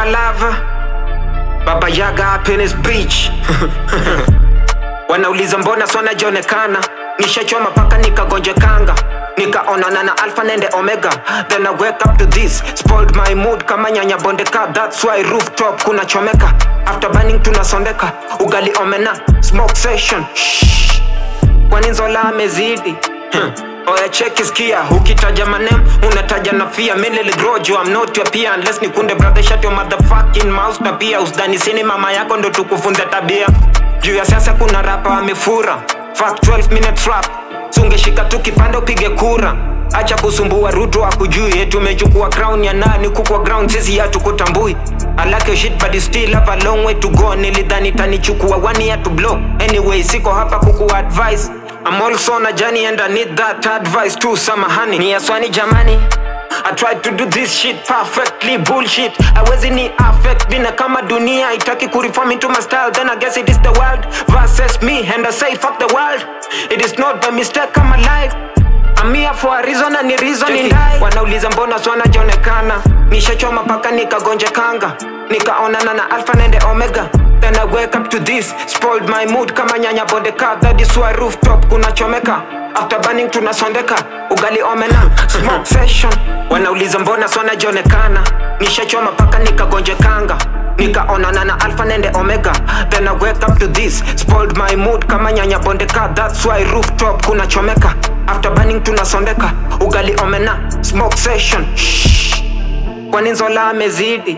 my lover, Baba Yaga up in his beach. Wanauliza mbona sona jonekana, nishachoma paka nikagonjekanga, nikaonana na alpha and omega. Then I wake up to this, spoiled my mood kama nyanya bondeka. That's why rooftop kuna chomeka, after burning tunasondeka. Ugali omena, smoke session. Shh, kwani nzola amezidi. Oya check iskia, ukitaja manem unataja na fear. Mele grojo, I'm not your peer unless nikunde brother shut your motherfucking mouth. Tabia usdani sini mama yako ndo tukufunza tabia. Juu ya sasa kuna rapa amefura, fuck 12 minute rap. Sungeshika tu kipande upige kura. Acha kusumbua Ruto akujui, tumechukua crown ya nani kukua ground sisi hatukutambui. I like your shit but you still have a long way to go. Nilidhani tanichukua 1 year to blow. Anyway siko hapa kuku advice, I'm also on a journey and I need that advice too. Samahani ni aswani jamani, I tried to do this shit perfectly, bullshit. I wasn't ni affect bina kama dunia itaki kureform into my style. Then I guess it is the world versus me, and I say fuck the world. It is not by mistake I'm alive, I'm here for a reason and a reason in die. Wanauliza mbona swana jonekana, nishachoma paka nikagonjekanga, nikaonana na alpha and omega. Then I wake up to this, spoiled my mood kama nyanya bondeka. That is why rooftop kuna chomeka, after burning tunasondeka. Ugali omena, smoke session. Wanauliza mbona swana jonekana, nishachoma paka nikagonjekanga, nikaonana na alpha and omega. Then I wake up to this, spoiled my mood kama nyanya bondeka. That's why rooftop kuna chomeka, after burning tunasondeka. Ugali omena, smoke session. Shh, kwani nzola amezidi.